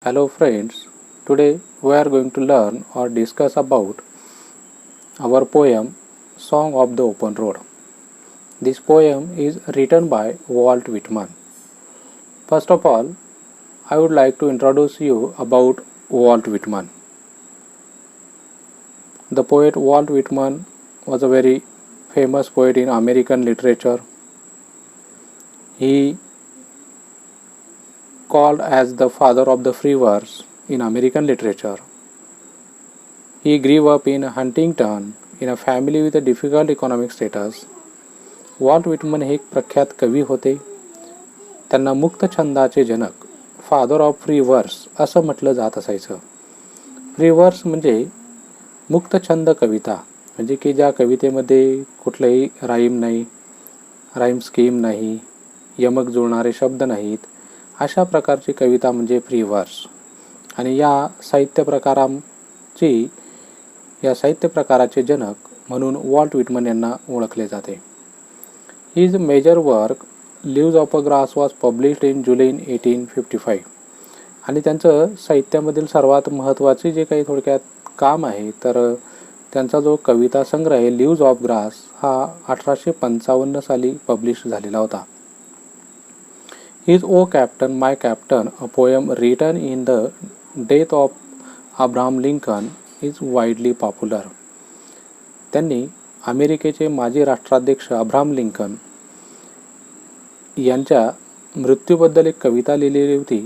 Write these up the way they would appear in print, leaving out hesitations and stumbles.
Hello friends, today we are going to learn or discuss about our poem Song of the Open Road. This poem is written by Walt Whitman. First of all, I would like to introduce you about Walt Whitman. The poet Walt Whitman was a very famous poet in American literature. He called as the father of the free verse in American literature. He grew up in Huntington in a family with a difficult economic status. Walt Whitman हे एक प्रख्यात कवी होते. त्यांना मुक्त छंदाचे जनक, father of free verse असं म्हटलं जात असायचं. फ्री वर्स म्हणजे मुक्त छंद कविता, म्हणजे की ज्या कवितेमध्ये कुठलाही राईम नाही, राईम स्कीम नाही, यमक जुळणारे शब्द नाहीत, अशा प्रकारची कविता म्हणजे फ्री वर्स. आणि या साहित्य प्रकाराचे जनक म्हणून वॉल्ट विटमन यांना ओळखले जाते. His major work Leaves of Grass was published in July 1855. आणि त्यांचं साहित्यामधील सर्वात महत्त्वाचे जे काही थोडक्यात काम आहे, तर त्यांचा जो कविता संग्रह आहे लिव्ज ऑफ ग्रास हा 1855 साली पब्लिश झालेला होता. His O Captain, My Captain, a poem written in the death of Abraham Lincoln is widely popular. त्यांनी अमेरिकेचे माजी राष्ट्राध्यक्ष अब्राहम लिंकन यांच्या मृत्यूबद्दल एक कविता लिहिलेली होती.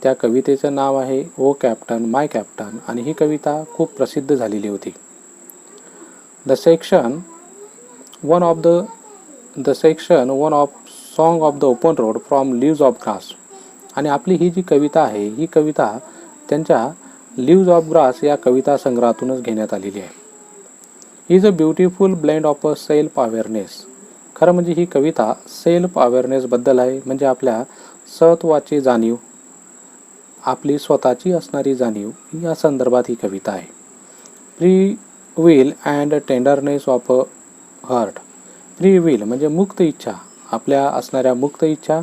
त्या कवितेचं नाव आहे ओ कॅप्टन माय कॅप्टन, आणि ही कविता खूप प्रसिद्ध झालेली होती. The section one of Song of the open Road from Leaves of Grass. आणि आपली ही जी कविता आहे, ही कविता त्यांच्या लिव्ज ऑफ ग्रास या कविता संग्रहातूनच घेण्यात आलेली आहे. Is a beautiful blend of a self awareness. खरं म्हणजे ही कविता सेल्फ अवेअरनेसबद्दल आहे, म्हणजे आपल्या सत्वाची जाणीव, आपली स्वतःची असणारी जाणीव या संदर्भात ही कविता आहे. Free will and tenderness of a heart. Free will म्हणजे मुक्त इच्छा, आपल्या असणाऱ्या मुक्त इच्छा,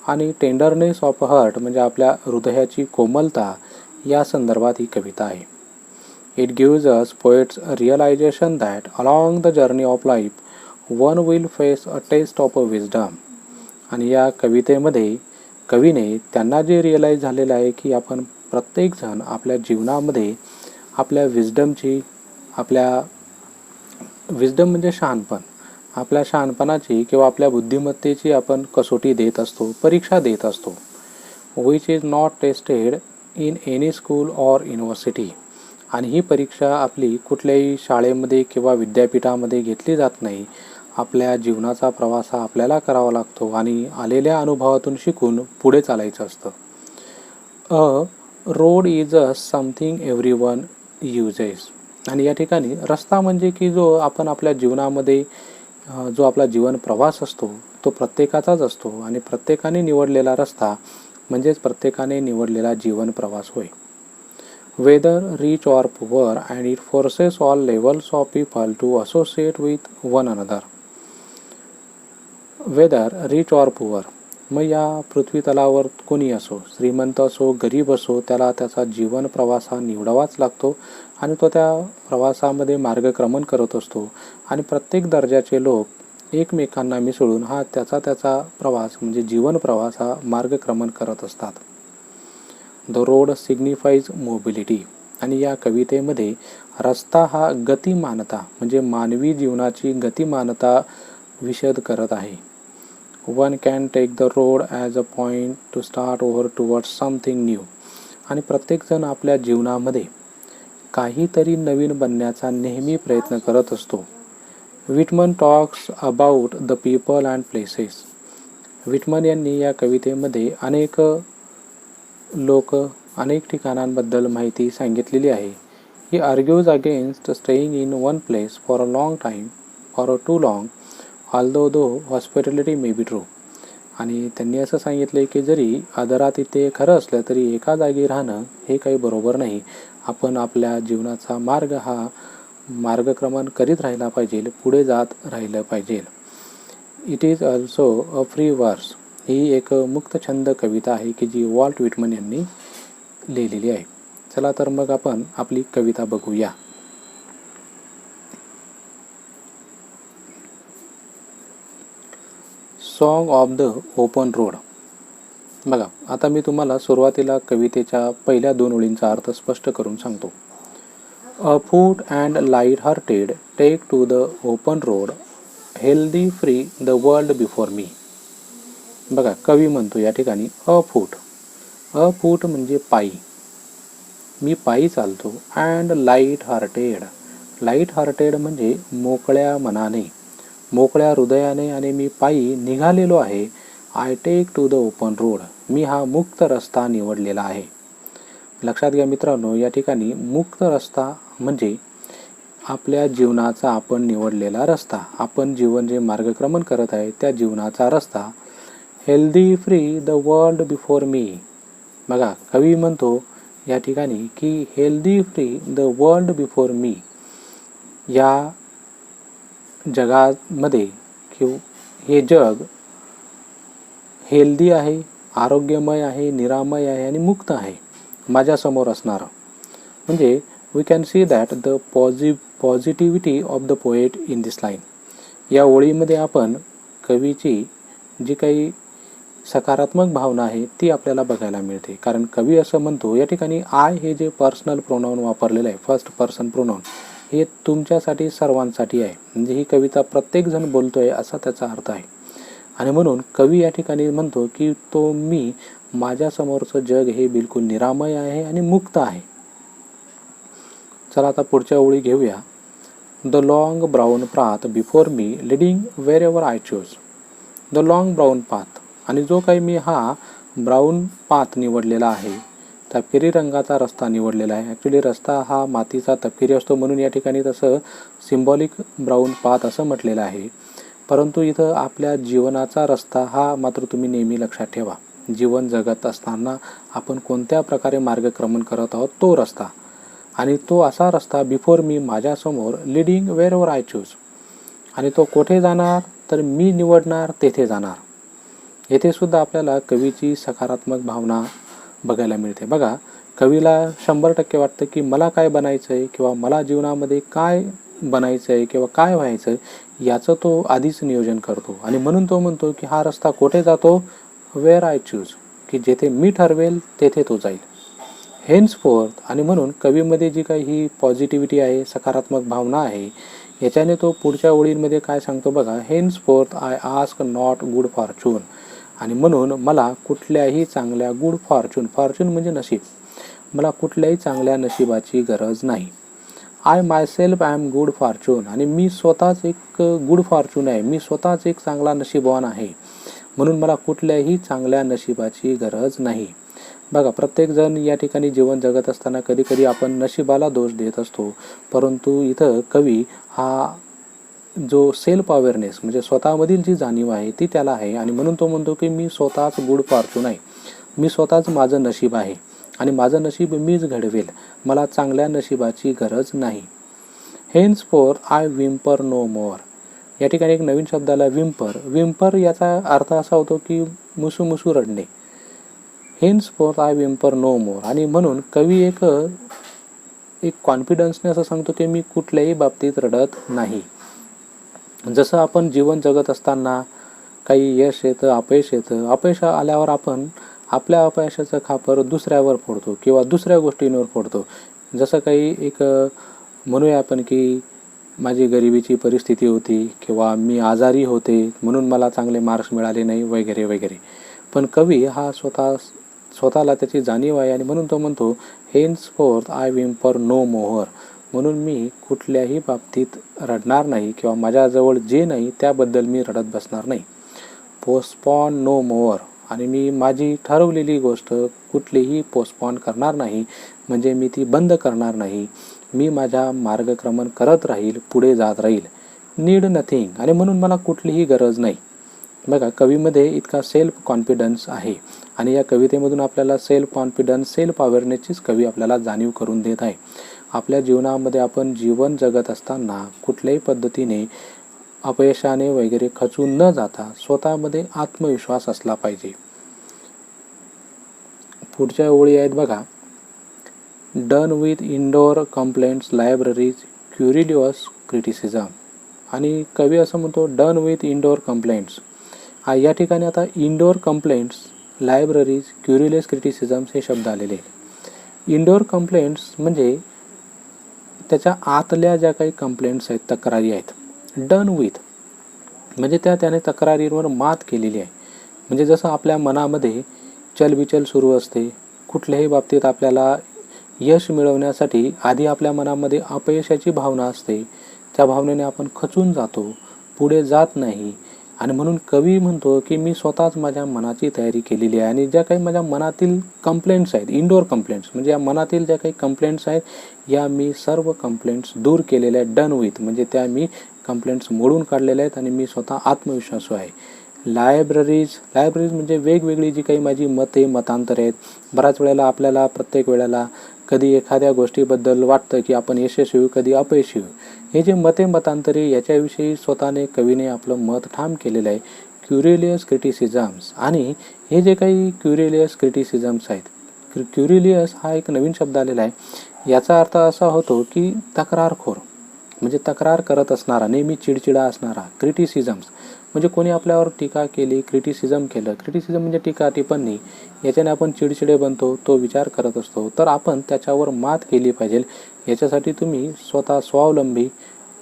आणि टेंडरनेस ऑफ अ हार्ट म्हणजे आपल्या हृदयाची कोमलता या संदर्भात ही कविता आहे. It gives us poets a realization that along the journey of life one will face a test of a wisdom. आणि या कवितेमध्ये कवीने त्यांना जे रिअलाइज झालेलं आहे की आपण प्रत्येकजण आपल्या जीवनामध्ये आपल्या विजडम म्हणजे शहाणपण, आपल्या शहाणपणाची किंवा आपल्या बुद्धिमत्तेची आपण कसोटी देत असतो, परीक्षा देत असतो. Which is not tested in any school or university. आणि ही परीक्षा आपली कुठल्याही शाळेमध्ये किंवा विद्यापीठामध्ये घेतली जात नाही. आपल्या जीवनाचा प्रवास हा आपल्याला करावा लागतो आणि आलेल्या अनुभवातून शिकून पुढे चालायचं असतं. A road is a something everyone uses. आणि या ठिकाणी रस्ता म्हणजे की जो आपण आपल्या जीवनामध्ये जो आपला जीवन प्रवास असतो तो प्रत्येकाचाच असतो, आणि प्रत्येकाने निवडलेला रस्ता म्हणजेच प्रत्येकाने निवडलेला जीवन प्रवास होय. Whether rich or poor, and it forces all levels of people to associate with one another. Whether rich or poor, मग या पृथ्वी तलावर कोणी असो, श्रीमंत असो गरीब असो, त्याला त्याचा जीवन प्रवास हा निवडावाच लागतो, आणि तो त्या प्रवासामध्ये मार्गक्रमण करत असतो, आणि प्रत्येक दर्जाचे लोक एकमेकांना मिसळून हा त्याचा प्रवास म्हणजे जीवन प्रवास हा मार्गक्रमण करत असतात. The road signifies mobility. आणि या कवितेमध्ये रस्ता हा गतिमानता म्हणजे मानवी जीवनाची गतिमानता विशद करत आहे. One can take the road as a point to start over towards something new. आणि प्रत्येकजण आपल्या जीवनामध्ये काहीतरी नवीन बनण्याचा नेहमी प्रयत्न करत असतो. Whitman talks about the people and places. Whitman यांनी या कवितेमध्ये अनेक ठिकाणांबद्दल माहिती सांगितलेली आहे. He argues against staying in one place for a long time or too long although hospitality may be true. आणि त्यांनी असं सांगितले की जरी आदरातिथ्य खरं असलं तरी एका जागी राहणं हे काही बरोबर नाही. आपण आपल्या जीवनाचा मार्गक्रमण करीत राहिला पाहिजे, पुढे जात राहिलं पाहिजे. It is also a free वर्स. ही एक मुक्त छंद कविता आहे की जी वॉल्ट विटमन यांनी लिहिलेली आहे. चला तर मग आपण आपली कविता बघूया. Song of the open road. बघा, आता मी तुम्हाला सुरुवातीला कवितेच्या पहिल्या 2 ओळींचा अर्थ स्पष्ट करून सांगतो. Afoot and light hearted take to the open road, healthy free the world before me. बघा, कवी म्हणतो या ठिकाणी अ फूट म्हणजे पायी, मी पायी चालतो. अँड लाईट हार्टेड म्हणजे मोकळ्या मनाने, मोकळ्या हृदयाने, आणि मी पायी निघालेलो आहे. I take to the open road, मी हा मुक्त रस्ता निवडलेला आहे. लक्षात घ्या मित्रांनो, या ठिकाणी मुक्त रस्ता म्हणजे आपल्या जीवनाचा आपण निवडलेला रस्ता, आपण जीवन जे मार्गक्रमण करत आहे त्या जीवनाचा रस्ता. Healthy free the world before me. बघा, कवी म्हणतो या ठिकाणी की healthy free the world before मी, या जगामध्ये किंवा हे जग हेल्दी आहे, आरोग्यमय आहे, निरामय आहे आणि मुक्त आहे माझ्यासमोर असणारं. म्हणजे we can see that the positivity of the poet in this line. या ओळीमध्ये आपण कवीची जी काही सकारात्मक भावना आहे ती आपल्याला बघायला मिळते. कारण कवी असं म्हणतो या ठिकाणी आय हे जे पर्सनल प्रोनाऊन वापरलेलं आहे, फर्स्ट पर्सन प्रोनाऊन, हे तुमच्यासाठी सर्वांसाठी आहे. म्हणजे ही कविता प्रत्येकजण बोलतोय असा त्याचा अर्थ आहे. आणि म्हणून कवी या ठिकाणी म्हणतो की मी माझ्यासमोरचं जग हे बिलकुल निरामय आहे आणि मुक्त आहे. चला आता पुढच्या ओळी घेऊया. The long brown path before me leading wherever I choose. The long brown path, आणि जो काही मी हा ब्राऊन पाथ निवडलेला आहे, तपकिरी रंगाचा रस्ता निवडलेला आहे. ॲक्च्युली रस्ता हा मातीचा तपकिरी असतो म्हणून या ठिकाणी तसं सिम्बॉलिक ब्राऊन पाथ असं म्हटलेलं आहे. परंतु इथं आपल्या जीवनाचा रस्ता हा मात्र तुम्ही नेहमी लक्षात ठेवा. जीवन जगत असताना आपण कोणत्या प्रकारे मार्गक्रमण करत आहोत तो रस्ता, आणि तो असा रस्ता बिफोर मी माझ्यासमोर, leading wherever I choose, आणि तो कुठे जाणार तर मी निवडणार तेथे जाणार. येथे सुद्धा आपल्याला कवीची सकारात्मक भावना बघायला मिळते. बघा, कवीला 100% वाटतं की मला काय बनायचं आहे किंवा मला जीवनामध्ये काय बनायचं आहे किंवा काय व्हायचं आहे याचं तो आधीच नियोजन करतो. आणि म्हणून तो म्हणतो की हा रस्ता कुठे जातो, वेअर आय चूज, की जेथे मी ठरवेल तेथे तो जाईल. हेन्सफोर्थ, आणि म्हणून कवीमध्ये जी काही ही पॉझिटिव्हिटी आहे, सकारात्मक भावना आहे, याच्याने तो पुढच्या ओळींमध्ये काय सांगतो बघा. Henceforth I ask not good fortune, आणि म्हणून मला कुठल्याही चांगल्या गुड फॉर्च्यून म्हणजे नशीब, मला कुठल्याही चांगल्या नशिबाची गरज नाही. I myself I am good fortune, आणि मी स्वतःच एक गुड फॉर्च्यून आहे, मी स्वतःच एक चांगला नशीबवान आहे, म्हणून मला कुठल्याही चांगल्या नशिबाची गरज नाही. बघा, प्रत्येकजण या ठिकाणी जीवन जगत असताना कधी कधी आपण नशिबाला दोष देत असतो, परंतु इथं कवी हा जो सेल्फ अवेअरनेस म्हणजे स्वतःमधील जी जाणीव आहे ती त्याला आहे. आणि म्हणून तो म्हणतो की मी स्वतःच गुड फॉर्च्यून आहे, मी स्वतःच माझं नशीब आहे आणि माझं नशीब मीच घडवेल, मला चांगल्या नशिबाची गरज नाही. हेन्सफोर्थ आय विम्पर नो मोर. या ठिकाणी एक नवीन शब्द आला, विम्पर याचा अर्थ असा होतो की मुसू रडणे. हेन्सफोर्थ आय विम्पर नो मोर, आणि म्हणून कवी एक कॉन्फिडन्सने असं सांगतो की मी कुठल्याही बाबतीत रडत नाही. जसं आपण जीवन जगत असताना काही यश येतं, अपयश येतं, अपयश आल्यावर आपण आपल्या अपयशाचं खापर दुसऱ्यावर फोडतो किंवा दुसऱ्या गोष्टींवर फोडतो. जसं काही एक म्हणूया आपण की माझी गरिबीची परिस्थिती होती किंवा मी आजारी होते म्हणून मला चांगले मार्क्स मिळाले नाही वगैरे वगैरे. पण कवी हा स्वतःला त्याची जाणीव आहे आणि म्हणून तो म्हणतो हेन्सफोर्थ आय विम्पर नो मोर, म्हणून मी कुठल्याही बाबतीत रडणार नाही किंवा माझ्याजवळ जे नाही त्याबद्दल मी रडत बसणार नाही. पोस्टपॉन नो मोर, आणि मी माझी ठरवलेली गोष्ट कुठलीही पोस्टपॉन करणार नाही, म्हणजे मी ती बंद करणार नाही, मी माझ्या मार्गक्रमण करत राहील, पुढे जात राहील. नीड नथिंग, आणि म्हणून मला कुठलीही गरज नाही. बघा, कवीमध्ये इतका सेल्फ कॉन्फिडन्स आहे आणि या कवितेमधून आपल्याला सेल्फ कॉन्फिडन्स, सेल्फ अवेअरनेसचीच कवी आपल्याला जाणीव करून देत आहे. आपल्या जीवनामध्ये आपण जीवन जगत असताना कुठल्याही पद्धतीने अपयशाने वगैरे खचून न जाता स्वतःमध्ये आत्मविश्वास असला पाहिजे. पुढच्या ओळी आहेत बघा. Done with indoor complaints libraries querulous criticism. आणि कवी असं म्हणतो डन विथ इंडोर कंप्लेंट्स. या ठिकाणी आता इंडोर कंप्लेंट्स, लायब्ररीज, क्युरिलियस क्रिटिसिझम्स हे शब्द आलेले आहेत. इंडोर कंप्लेंट्स म्हणजे त्याच्या आतल्या ज्या काही कंप्लेंट्स आहेत, तक्रारी आहेत. डन विथ म्हणजे त्याने तक्रारींवर मात केलेली आहे. म्हणजे जसं आपल्या मनामध्ये चलबिचल सुरू असते, कुठल्याही बाबतीत आपल्याला यश मिळवण्यासाठी आधी आपल्या मनामध्ये अपयशाची भावना असते, त्या भावनेने आपण खचून जातो, पुढे जात नाही. आणि म्हणून कवी म्हणतो की मी स्वतःच माझ्या मनाची तयारी केलेली आहे आणि ज्या काही माझ्या मनातील कंप्लेंट्स आहेत, इंडोर कंप्लेंट्स म्हणजे या मनातील ज्या काही कंप्लेंट्स आहेत, या मी सर्व कंप्लेंट्स दूर केलेल्या आहेत. डन विथ म्हणजे त्या मी कंप्लेंट्स मोडून काढलेल्या आहेत आणि मी स्वतः आत्मविश्वासू आहे. लायब्ररीज म्हणजे वेगवेगळी जी काही माझी मते, मतांतरे आहेत. बऱ्याच वेळेला आपल्याला प्रत्येक वेळेला कधी एखाद्या गोष्टीबद्दल वाटतं की आपण यशस्वी होऊ, कधी अपयशी होऊ. हे जे मतांतरे याच्याविषयी स्वतःने कवीने आपलं मत ठाम केलेलं आहे. क्युरिलियस क्रिटिसिझम्स. आणि हे जे काही क्युरिलियस क्रिटिसिझम्स आहेत, क्युरिलियस हा एक नवीन शब्द आलेला आहे. याचा अर्थ असा होतो की तक्रारखोर म्हणजे तक्रार करत असणारा, नेहमी चिडचिडा असणारा. क्रिटिसिझम्स म्हणजे कोणी आपल्यावर टीका केली, क्रिटिसिझम केलं. क्रिटिसिझम म्हणजे टीका, टिप्पणी. याच्याने आपण चिडचिडे बनतो, तो विचार करत असतो. तर आपण त्याच्यावर मात केली पाहिजे. याच्यासाठी तुम्ही स्वतः स्वावलंबी,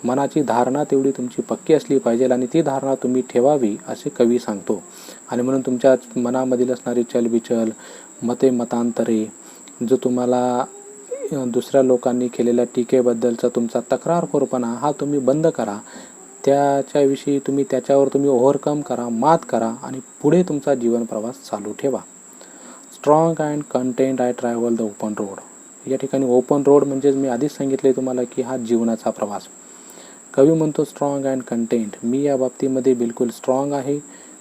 मनाची धारणा तेवढी तुमची पक्की असली पाहिजे आणि ती धारणा तुम्ही ठेवावी असे कवी सांगतो. आणि म्हणून तुमच्या मनामधील असणारी चलबिचल, मतांतरे, जो तुम्हाला दुसऱ्या लोकांनी केलेल्या टीकेबद्दलचा तुमचा तक्रारखोरपणा हा तुम्ही बंद करा. त्याच्याविषयी त्याच्यावर तुम्ही ओव्हरकम करा, मात करा आणि पुढे तुमचा जीवन प्रवास चालू ठेवा. Strong and content I travel the open road. या ठिकाणी ओपन रोड म्हणजेच मी आधीच सांगितले तुम्हाला की हा जीवनाचा प्रवास. कवी म्हणतो स्ट्रॉंग अँड कंटेंट. मी या बाबतीमध्ये बिलकुल स्ट्रॉंग आहे,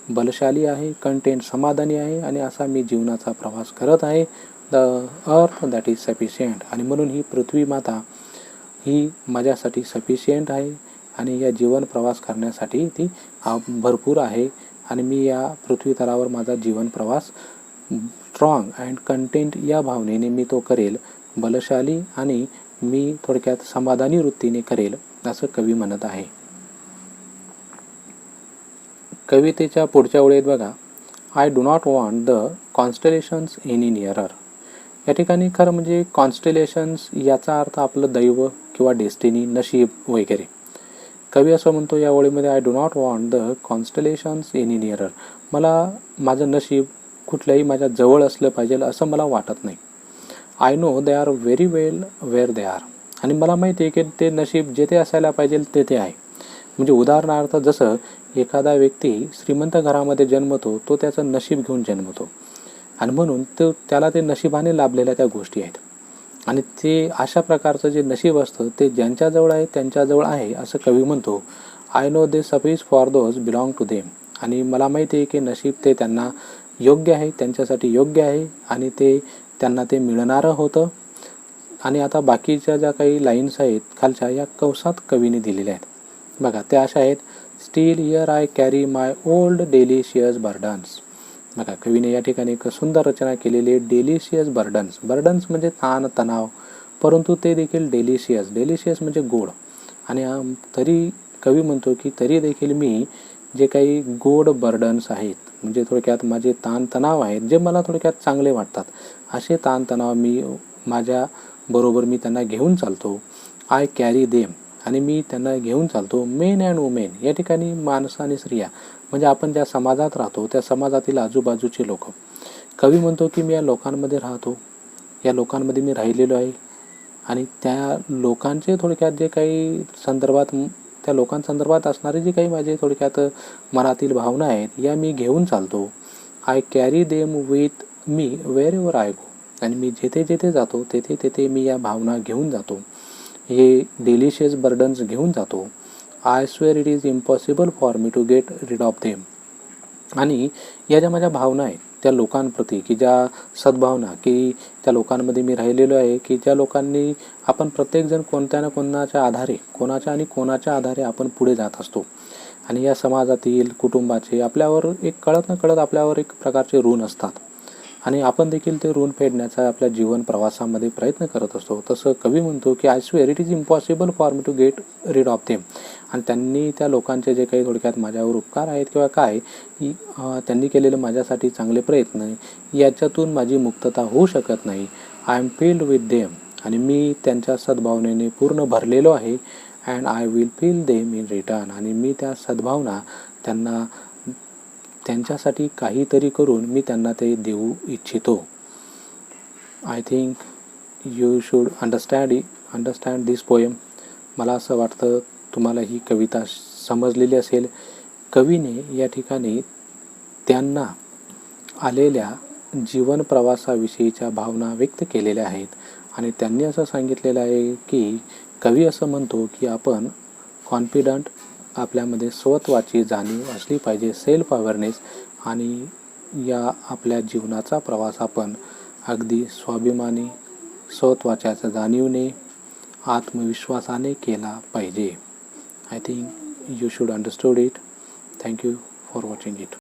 बलशाली आहे, कंटेंट समाधानी आहे आणि असा मी जीवनाचा प्रवास करत आहे. The earth that is sufficient. आणि म्हणून ही पृथ्वी माता ही माझ्यासाठी सफिशियंट आहे आणि या जीवन प्रवास करण्यासाठी ती भरपूर आहे. आणि मी या पृथ्वी तलावर माझा जीवन प्रवास स्ट्रॉंग अँड कंटेंट या भावनेने मी तो करेल, बलशाली आणि मी थोडक्यात समाधानी वृत्तीने करेल असं कवी म्हणत आहे. कवितेच्या पुढच्या ओळीत बघा, I do not want the constellations any nearer. या ठिकाणी खरं म्हणजे कॉन्स्टलेशन्स याचा अर्थ आपलं दैव किंवा डेस्टिनी, नशीब वगैरे. कवी असं म्हणतो या ओळीमध्ये, I do not want the constellations any nearer. मला माझं नशीब कुठल्याही माझ्या जवळ असलं पाहिजे असं मला वाटत नाही. I know they are very well where they are. आणि मला माहिती आहे की ते नशीब जेथे असायला पाहिजे तेथे आहे. म्हणजे उदाहरणार्थ जसं एखादा व्यक्ती श्रीमंत घरामध्ये जन्मतो, तो त्याचं नशीब घेऊन जन्मतो आणि म्हणून त्याला ते नशिबाने लाभलेल्या त्या गोष्टी आहेत. आणि ते अशा प्रकारचं जे नशीब असतं ते ज्यांच्याजवळ आहे त्यांच्याजवळ आहे असं कवी म्हणतो. I know they suffice for those belong to them. आणि मला माहिती आहे की नशीब ते त्यांना योग्य आहे, त्यांच्यासाठी योग्य आहे आणि त्यांना ते मिळणारं होतं. आणि आता बाकीच्या ज्या काही लाईन्स आहेत खालच्या, या कंसात कवीने दिलेल्या आहेत बघा. त्या अशा आहेत, steel here I carry my old delicious burdens. बघा कवीने या ठिकाणी एक सुंदर रचना केलेली आहे. Delicious burdens. बर्डन्स म्हणजे ताण, तणाव, परंतु ते देखील डेलिशियस म्हणजे गोड. आणि तरी कवी म्हणतो की तरी देखील मी जे काही गोड बर्डन्स आहेत, म्हणजे थोडक्यात माझे ताणतणाव आहेत, जे मला थोडक्यात चांगले वाटतात, असे ताणतणाव मी माझ्या बरोबर मी त्यांना घेऊन चालतो. I carry them. आणि मी त्यांना घेऊन चालतो. Men and women. या ठिकाणी माणसं आणि स्त्रिया म्हणजे आपण ज्या समाजात राहतो त्या समाजातील आजूबाजूचे लोक. कवी म्हणतो की मी या लोकांमध्ये राहतो, या लोकांमध्ये मी राहिलेलो आहे आणि त्या लोकांचे थोडक्यात जे काही त्या लोकांसंदर्भात असणारे जे काही माझे थोडक्यात मनातील भावना आहेत या मी घेऊन चालतो. I carry them with me wherever I go. आणि मी जेथे जेथे जातो तेथे मी या भावना घेऊन जातो, हे डेलिशियस बर्डन्स घेऊन जातो. I swear it is impossible for me to get rid of them. आणि या ज्या माझ्या भावना आहेत त्या लोकांप्रती, की ज्या सद्भावना, की त्या लोकांमध्ये मी राहिलेलो आहे, की ज्या लोकांनी आपण प्रत्येकजण कोणत्या ना कोणाच्या आधारे आपण पुढे जात असतो. आणि या समाजातील, कुटुंबाचे आपल्यावर एक कळत न कळत आपल्यावर एक प्रकारचे ऋण असतात. आणि आपण देखील ते ऋण फेडण्याचा आपल्या जीवन प्रवासामध्ये प्रयत्न करत असतो. तसं कवी म्हणतो की I swear it is impossible for me to get rid of them. आणि त्यांनी त्या लोकांचे जे काही थोडक्यात माझ्यावर उपकार आहेत किंवा काय त्यांनी केलेले माझ्यासाठी चांगले प्रयत्न, याच्यातून माझी मुक्तता होऊ शकत नाही. I am filled with them. आणि मी त्यांच्या सद्भावनेने पूर्ण भरलेलो आहे. And I will feel them in return. आणि मी त्या सद्भावना त्यांच्यासाठी काहीतरी करून मी त्यांना ते देऊ इच्छितो. I think you should understand this poem. मला असं वाटतं तुम्हाला ही कविता समजलेली असेल. कवीने या ठिकाणी त्यांना आलेल्या जीवन प्रवासाविषयीच्या भावना व्यक्त केलेल्या आहेत. आणि त्यांनी असं सांगितलेलं आहे की कवी असं म्हणतो की आपण कॉन्फिडंट, आपल्यामध्ये स्वत्वाची जाणीव असली पाहिजे, सेल्फ अवेअरनेस. आणि या आपल्या जीवनाचा प्रवास आपण अगदी स्वाभिमानी, स्वत्वाच्या जाणीवने, आत्मविश्वासाने केला पाहिजे. I think you should understood it. Thank you for watching it.